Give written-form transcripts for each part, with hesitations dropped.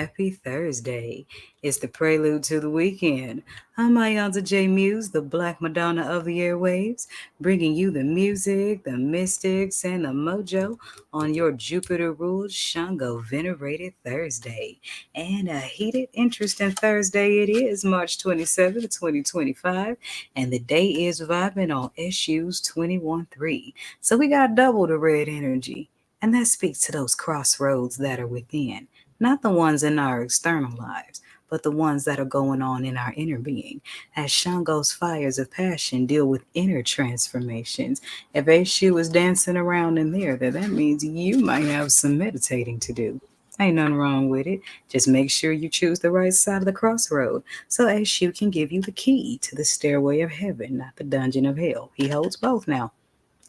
happy Thursday. It's the prelude to the weekend. I'm iiiYansaje Muse, the Black Madonna of the airwaves, bringing you the music, the mystics, and the mojo on your Jupiter ruled Shango venerated Thursday. And a heated, interesting Thursday it is, March 27th, 2025, and the day is vibing on Esu's 21.3. So we got double the red energy. And that speaks to those crossroads that are within, not the ones in our external lives, but the ones that are going on in our inner being. As Shango's fires of passion deal with inner transformations, if Eshu is dancing around in there, then that means you might have some meditating to do. Ain't nothing wrong with it. Just make sure you choose the right side of the crossroad so Eshu can give you the key to the stairway of heaven, not the dungeon of hell. He holds both now,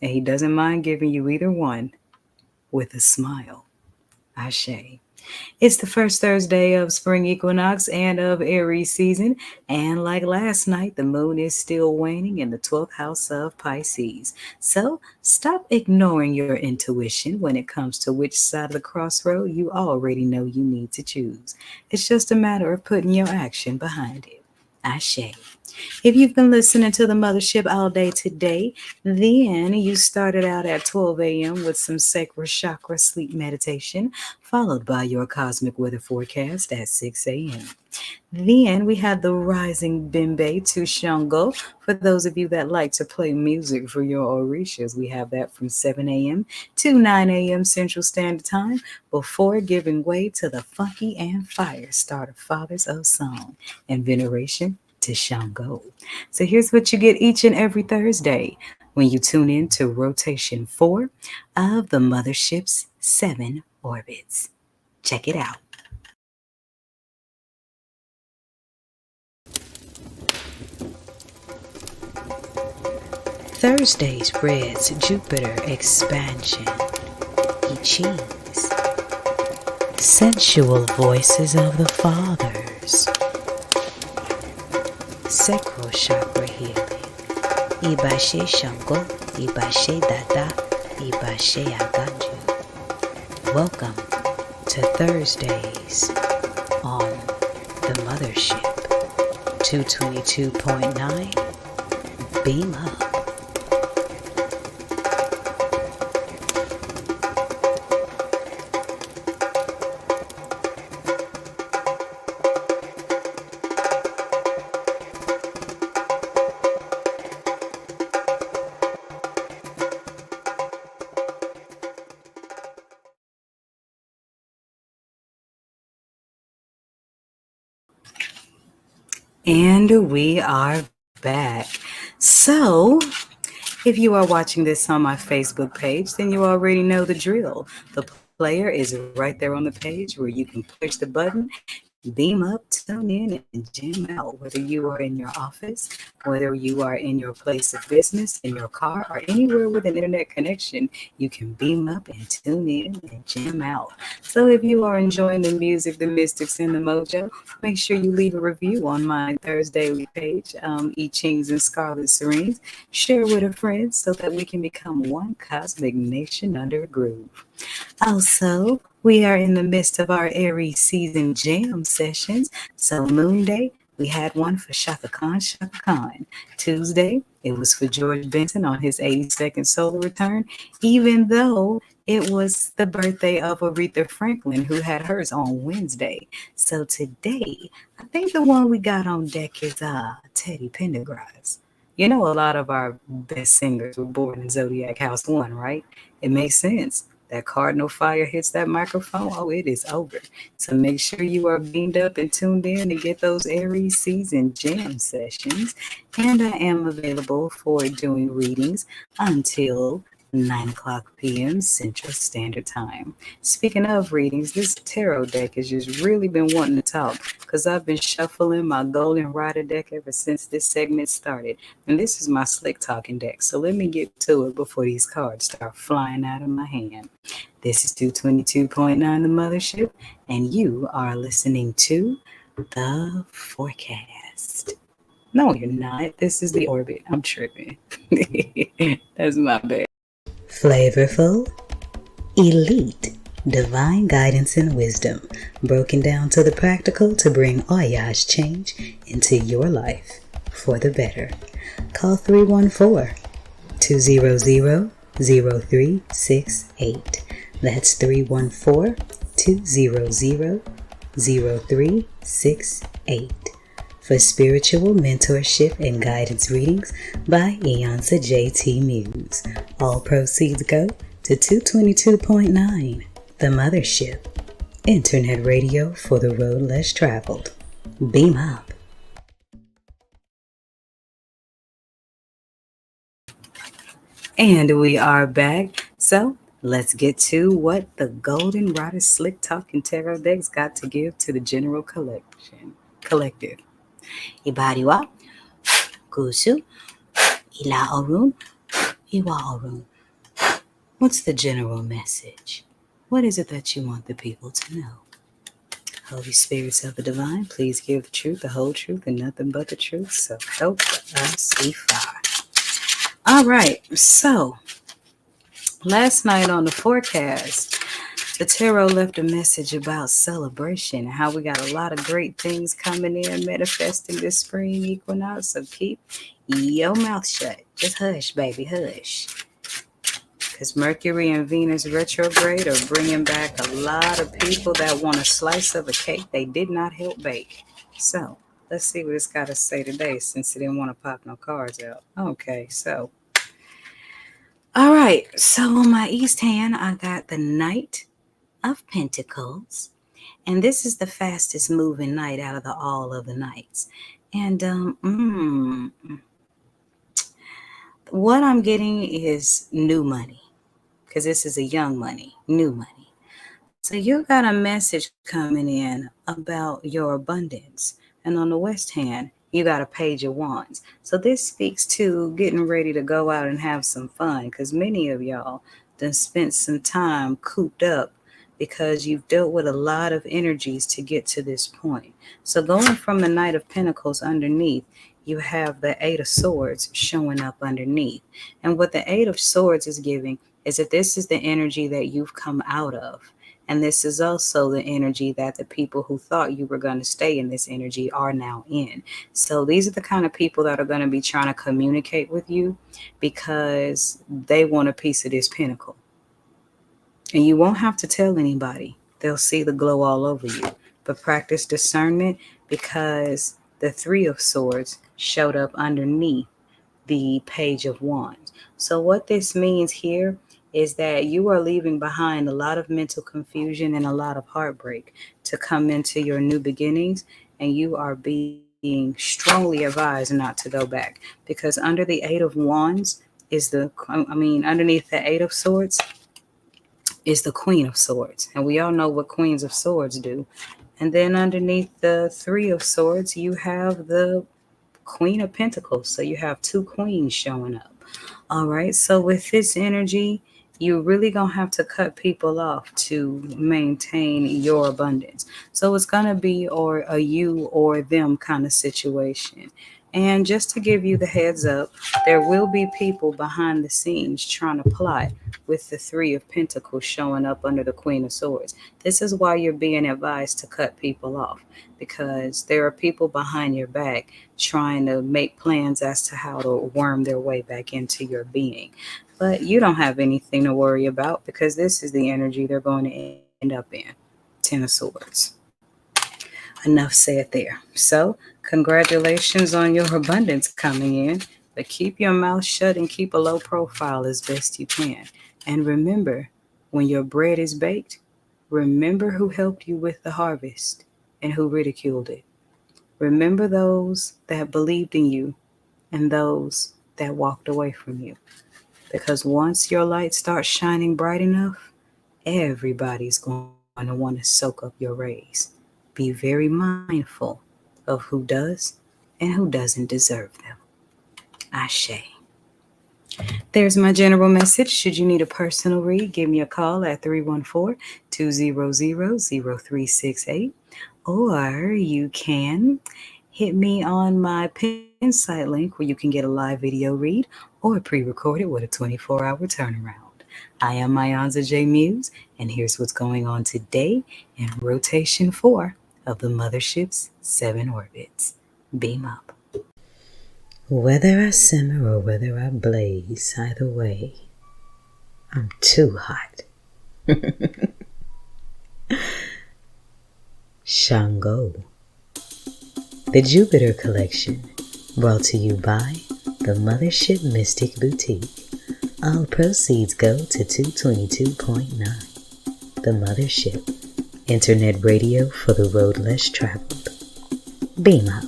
and he doesn't mind giving you either one with a smile. Ashe. It's the first Thursday of spring equinox and of Aries season, and like last night, the moon is still waning in the 12th house of Pisces. So stop ignoring your intuition when it comes to which side of the crossroad you already know you need to choose. It's just a matter of putting your action behind it. Ashe. If you've been listening to the Mothership all day today, then you started out at 12 a.m. with some sacral chakra sleep meditation, followed by your cosmic weather forecast at 6 a.m. Then we had the rising Bimbe to Shango. For those of you that like to play music for your orishas, we have that from 7 a.m. to 9 a.m. Central Standard Time before giving way to the funky and fire starter fathers of song and veneration to Shango. So here's what you get each and every Thursday when you tune in to rotation 4 of the Mothership's 7 orbits. Check it out. Thursday's Red's Jupiter expansion. I Ching's sensual voices of the fathers. Sacral chakra healing. Iba Sango, Iba Dada, Iba Aganju. Welcome to Thursdays on the Mothership. 222.9. Beam up. And we are back. So, if you are watching this on my Facebook page, then you already know the drill. The player is right there on the page where you can push the button, beam up, tune in, and jam out. Whether you are in your office, whether you are in your place of business, in your car, or anywhere with an internet connection, you can beam up and tune in and jam out. So if you are enjoying the music, the mystics, and the mojo, make sure you leave a review on my Thursday page, I Ching's and Scarlet Serenes. Share with a friend so that we can become one cosmic nation under a groove. Also, we are in the midst of our Aries season jam sessions. So Moon Day, we had one for Shaka Khan. Tuesday, it was for George Benson on his 82nd solar return, even though it was the birthday of Aretha Franklin, who had hers on Wednesday. So today, I think the one we got on deck is Teddy Pendergrass. You know, a lot of our best singers were born in Zodiac House 1, right? It makes sense. That cardinal fire hits that microphone, oh, it is over. So make sure you are beamed up and tuned in to get those Aries season jam sessions. And I am available for doing readings until 9 o'clock p.m. Central Standard Time. Speaking of readings, this tarot deck has just really been wanting to talk because I've been shuffling my Golden Rider deck ever since this segment started. And this is my slick talking deck. So let me get to it before these cards start flying out of my hand. This is 222.9 The Mothership, and you are listening to The Forecast. No, you're not. This is the Orbit. I'm tripping. That's my bad. Flavorful, elite, Divine guidance and wisdom, broken down to the practical to bring iiiYansaje change into your life for the better. Call 314-200-0368. That's 314-200-0368 for spiritual mentorship and guidance readings by iiiYansaje Muse. All proceeds go to 222.9, the Mothership, internet radio for the road less traveled. Beam up. And we are back. So let's get to what the Golden Rider Slick Talking Tarot decks got to give to the general collective. Ibariwa, Gusu, Ila Oorun, Iba Oorun. What's the general message? What is it that you want the people to know? Holy Spirits of the Divine, please give the truth, the whole truth, and nothing but the truth. So help us see far. All right, so last night on the forecast, the tarot left a message about celebration and how we got a lot of great things coming in, manifesting this spring equinox. So keep your mouth shut. Just hush, baby, hush. Because Mercury and Venus retrograde are bringing back a lot of people that want a slice of a cake they did not help bake. So let's see what it's got to say today, since it didn't want to pop no cards out. Okay, so. All right, so on my east hand, I got the Knight of Pentacles. And this is the fastest moving knight out of all of the knights. And what I'm getting is new money, because this is a young money, new money. So you got a message coming in about your abundance. And on the west hand, you got a Page of Wands. So this speaks to getting ready to go out and have some fun, because many of y'all done spent some time cooped up because you've dealt with a lot of energies to get to this point. So going from the Knight of Pentacles underneath, you have the Eight of Swords showing up underneath. And what the Eight of Swords is giving is that this is the energy that you've come out of. And this is also the energy that the people who thought you were going to stay in this energy are now in. So these are the kind of people that are going to be trying to communicate with you because they want a piece of this pentacle. And you won't have to tell anybody. They'll see the glow all over you. But practice discernment, because the Three of Swords showed up underneath the Page of Wands. So what this means here is that you are leaving behind a lot of mental confusion and a lot of heartbreak to come into your new beginnings, and you are being strongly advised not to go back, because under the Eight of Wands is underneath the Eight of Swords is the Queen of Swords, and we all know what Queens of Swords do. And then underneath the Three of Swords, you have the Queen of Pentacles. So you have two queens showing up. All right. So with this energy, you're really going to have to cut people off to maintain your abundance. So it's going to be a you or them kind of situation. And just to give you the heads up, there will be people behind the scenes trying to plot with the Three of Pentacles showing up under the Queen of Swords. This is why you're being advised to cut people off, because there are people behind your back trying to make plans as to how to worm their way back into your being. But you don't have anything to worry about, because this is the energy they're going to end up in. Ten of Swords. Enough said there. So congratulations on your abundance coming in, but keep your mouth shut and keep a low profile as best you can. And remember, when your bread is baked, remember who helped you with the harvest and who ridiculed it. Remember those that believed in you and those that walked away from you. Because once your light starts shining bright enough, everybody's going to want to soak up your rays. Be very mindful of who does and who doesn't deserve them. Ashe. There's my general message. Should you need a personal read, give me a call at 314-200-0368. Or you can hit me on my pin site link where you can get a live video read or pre-recorded with a 24-hour turnaround. I am iiiYansaje Muse, and here's what's going on today in rotation 4 of the Mothership's 7 orbits. Beam up. Whether I simmer or whether I blaze, either way, I'm too hot. Sango. The Jupiter Collection, brought to you by the Mothership Mystic Boutiq. All proceeds go to 222.9. The Mothership, internet radio for the road less traveled. Beam up.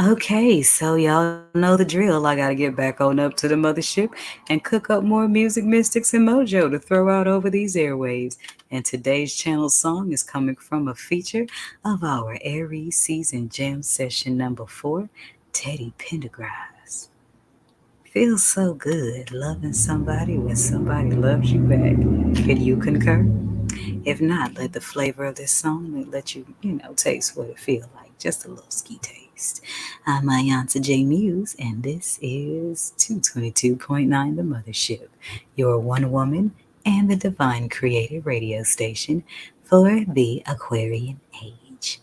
Okay, so y'all know the drill. I gotta get back on up to the mothership and cook up more music mystics and mojo to throw out over these airwaves. And today's channel song is coming from a feature of our Aries season jam session number 4, Teddy Pendergrass. Feels so good loving somebody when somebody loves you back. Can you concur? If not, let the flavor of this song let you, taste what it feels like. Just a little ski taste. I'm iiiYansaje Muse, and this is 222.9 The Mothership, your one woman and the divine creative radio station for the Aquarian age.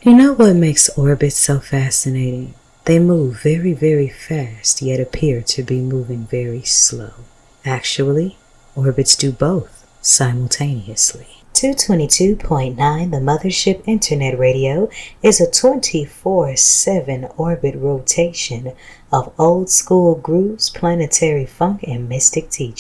You know what makes orbits so fascinating? They move very, very fast, yet appear to be moving very slow. Actually, orbits do both simultaneously. 222.9 The Mothership Internet Radio is a 24/7 orbit rotation of old school grooves, planetary funk, and mystic teachings.